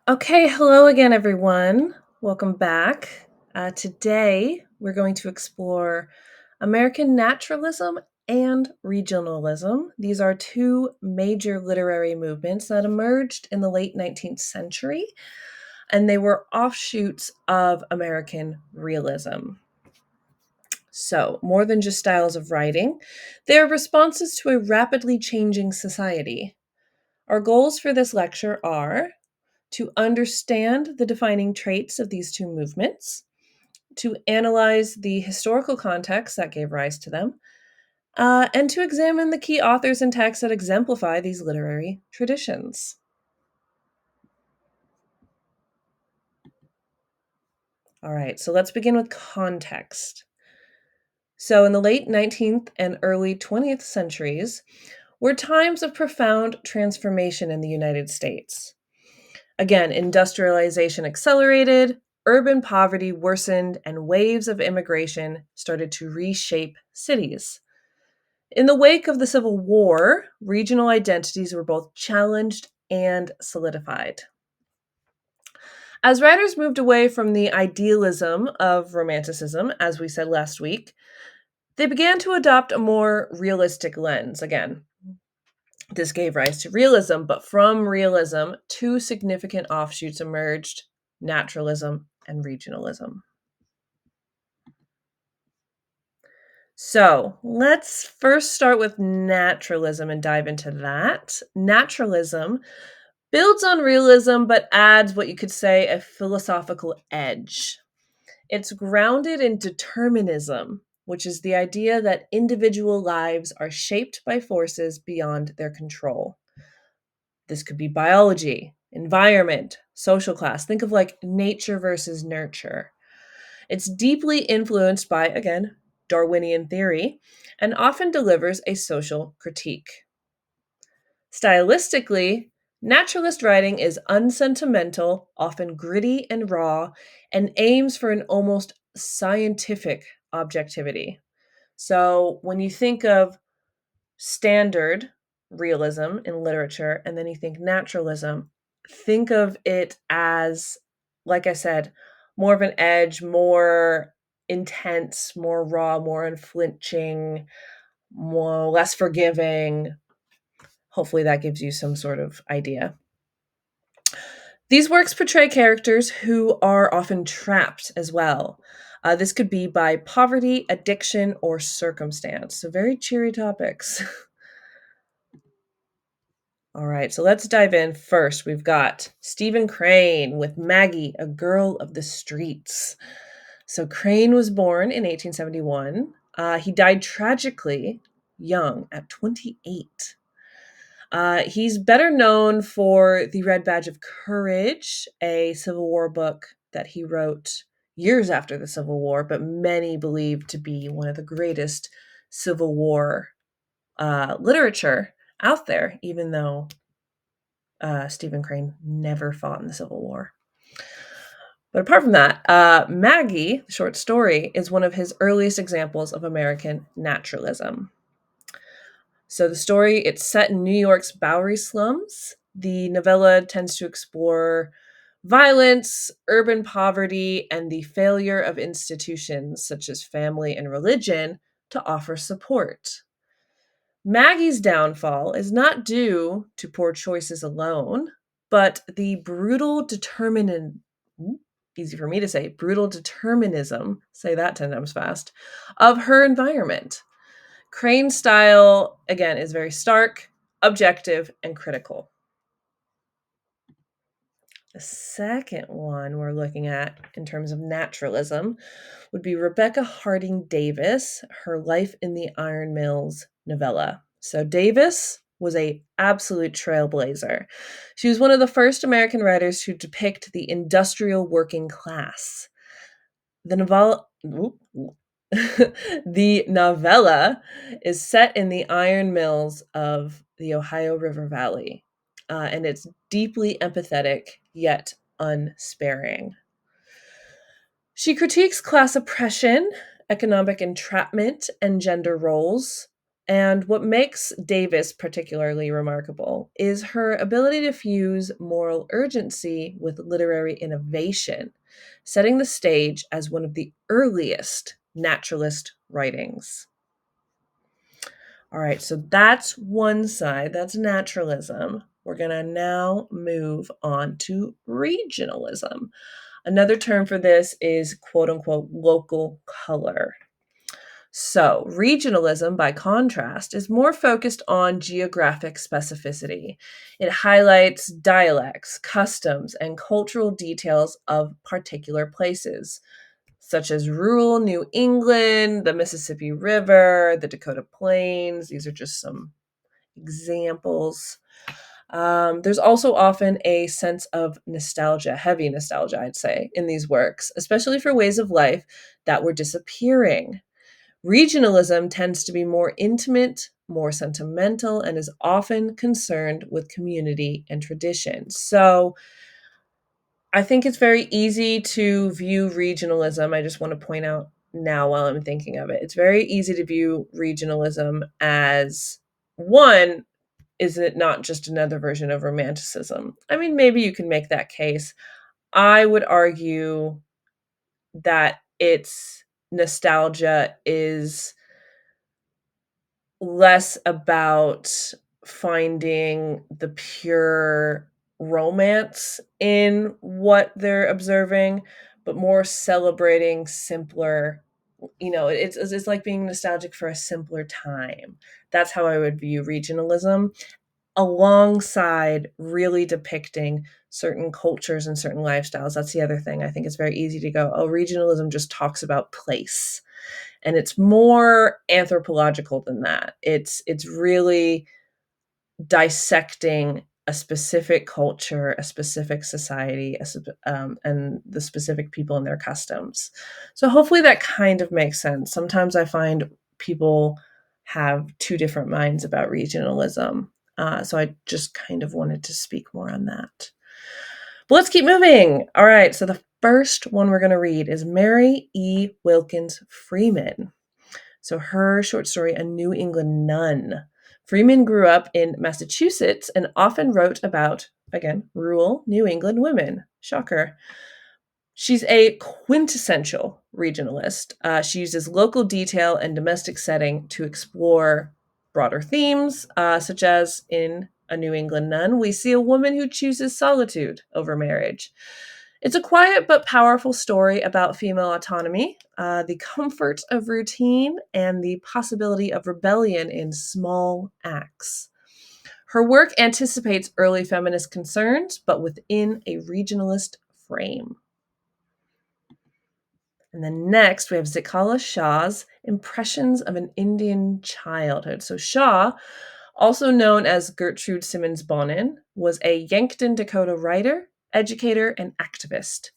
Okay, hello again, everyone. Welcome back. Today, we're going to explore American naturalism and regionalism. These are two major literary movements that emerged in the late 19th century, and they were offshoots of American realism. So, more than just styles of writing, they are responses to a rapidly changing society. Our goals for this lecture are to understand the defining traits of these two movements, to analyze the historical context that gave rise to them, and to examine the key authors and texts that exemplify these literary traditions. All right, so let's begin with context. So, in the late 19th and early 20th centuries were times of profound transformation in the United States. Again, industrialization accelerated, urban poverty worsened, and waves of immigration started to reshape cities. In the wake of the Civil War, regional identities were both challenged and solidified. As writers moved away from the idealism of Romanticism, as we said last week, they began to adopt a more realistic lens. Again, this gave rise to realism, but from realism, two significant offshoots emerged: naturalism and regionalism. So let's first start with naturalism and dive into that. Naturalism builds on realism, but adds what you could say a philosophical edge. It's grounded in determinism, which is the idea that individual lives are shaped by forces beyond their control. This could be biology, environment, social class. Think of like nature versus nurture. It's deeply influenced by, again, Darwinian theory and often delivers a social critique. Stylistically, naturalist writing is unsentimental, often gritty and raw, and aims for an almost scientific objectivity. So when you think of standard realism in literature and then you think naturalism, think of it as, like I said, more of an edge, more intense, more raw, more unflinching, more less forgiving. Hopefully that gives you some sort of idea. These works portray characters who are often trapped as well. This could be by poverty, addiction, or circumstance. So, very cheery topics. All right, so let's dive in. First, we've got Stephen Crane with Maggie, a Girl of the Streets. So Crane was born in 1871. He died tragically young at 28. He's better known for The Red Badge of Courage, a Civil War book that he wrote years after the Civil War, but many believe to be one of the greatest Civil War literature out there, even though Stephen Crane never fought in the Civil War. But apart from that, Maggie, the short story, is one of his earliest examples of American naturalism. So the story, it's set in New York's Bowery slums. The novella tends to explore violence, urban poverty, and the failure of institutions such as family and religion to offer support. Maggie's downfall is not due to poor choices alone, but the brutal determinism, easy for me to say, brutal determinism, say that 10 times fast, of her environment. Crane's style, again, is very stark, objective, and critical. The second one we're looking at in terms of naturalism would be Rebecca Harding Davis, her Life in the Iron Mills novella. So Davis was a absolute trailblazer. She was one of the first American writers to depict the industrial working class. The novella the novella is set in the iron mills of the Ohio River Valley, and it's deeply empathetic yet unsparing. She critiques class oppression, economic entrapment, and gender roles, And what makes Davis particularly remarkable is her ability to fuse moral urgency with literary innovation, setting the stage as one of the earliest naturalist writings. All right, so that's one side, that's naturalism. We're going to now move on to regionalism. Another term for this is quote unquote local color. So, regionalism, by contrast, is more focused on geographic specificity. It highlights dialects, customs, and cultural details of particular places, such as rural New England, the Mississippi River, the Dakota Plains. These are just some examples. There's also often a sense of nostalgia, heavy nostalgia, I'd say, in these works, especially for ways of life that were disappearing. Regionalism tends to be more intimate, more sentimental, and is often concerned with community and tradition. So I think it's very easy to view regionalism. I just want to point out now while I'm thinking of it, it's very easy to view regionalism as one, is it not just another version of romanticism? I mean, maybe you can make that case. I would argue that its nostalgia is less about finding the pure romance in what they're observing, but more celebrating simpler, it's like being nostalgic for a simpler time. That's how I would view regionalism, alongside really depicting certain cultures and certain lifestyles. That's the other thing. I think it's very easy to go, oh, regionalism just talks about place. And it's more anthropological than that. It's really dissecting a specific culture, a specific society, and the specific people and their customs. So hopefully that kind of makes sense. Sometimes I find people have two different minds about regionalism. So I just kind of wanted to speak more on that. But let's keep moving. All right, so the first one we're going to read is Mary E. Wilkins Freeman. So her short story, A New England Nun. Freeman grew up in Massachusetts and often wrote about, again, rural New England women. Shocker. She's a quintessential regionalist. She uses local detail and domestic setting to explore broader themes, such as in A New England Nun, we see a woman who chooses solitude over marriage. It's a quiet but powerful story about female autonomy, the comfort of routine, and the possibility of rebellion in small acts. Her work anticipates early feminist concerns, but within a regionalist frame. And then next, we have Zikala Shaw's Impressions of an Indian Childhood. So Shaw, also known as Gertrude Simmons Bonin, was a Yankton, Dakota writer, educator, and activist.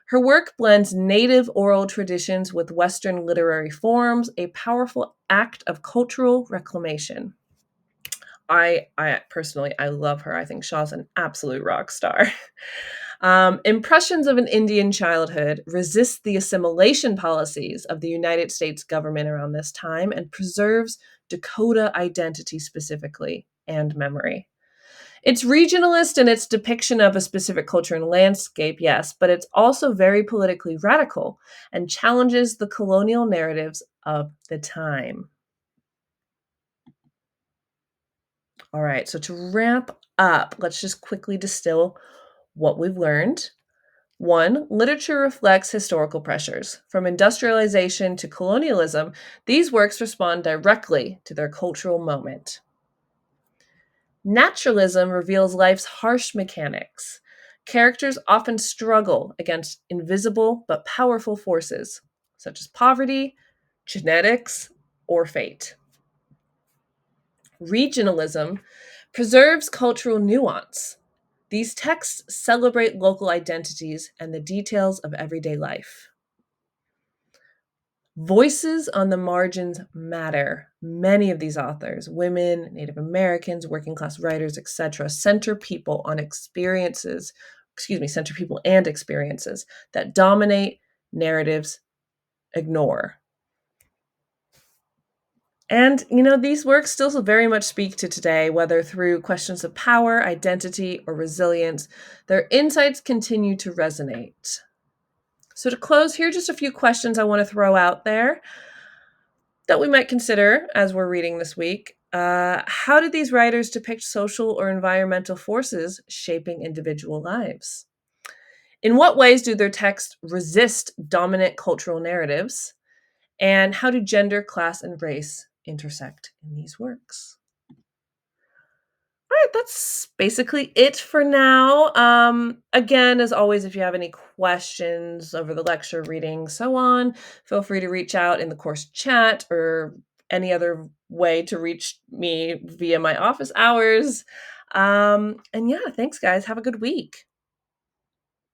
Her work blends native oral traditions with Western literary forms, a powerful act of cultural reclamation. I personally, I love her. I think Shaw's an absolute rock star. Impressions of an Indian Childhood resist the assimilation policies of the United States government around this time and preserves Dakota identity specifically and memory. It's regionalist in its depiction of a specific culture and landscape, yes, but it's also very politically radical and challenges the colonial narratives of the time. All right, so to wrap up, let's just quickly distill what we've learned. One, literature reflects historical pressures. From industrialization to colonialism, these works respond directly to their cultural moment. Naturalism reveals life's harsh mechanics. Characters often struggle against invisible but powerful forces, such as poverty, genetics, or fate. Regionalism preserves cultural nuance. These texts celebrate local identities and the details of everyday life. Voices on the margins matter. Many of these authors, women, Native Americans, working class writers, etc., center people and experiences that dominate narratives ignore. And, these works still very much speak to today, whether through questions of power, identity, or resilience. Their insights continue to resonate. So, to close, here are just a few questions I want to throw out there that we might consider as we're reading this week. How did these writers depict social or environmental forces shaping individual lives? In what ways do their texts resist dominant cultural narratives? And how do gender, class, and race intersect in these works? All right, that's basically it for now. Again, as always, if you have any questions over the lecture, reading, so on, feel free to reach out in the course chat or any other way to reach me via my office hours. And yeah, thanks, guys. Have a good week.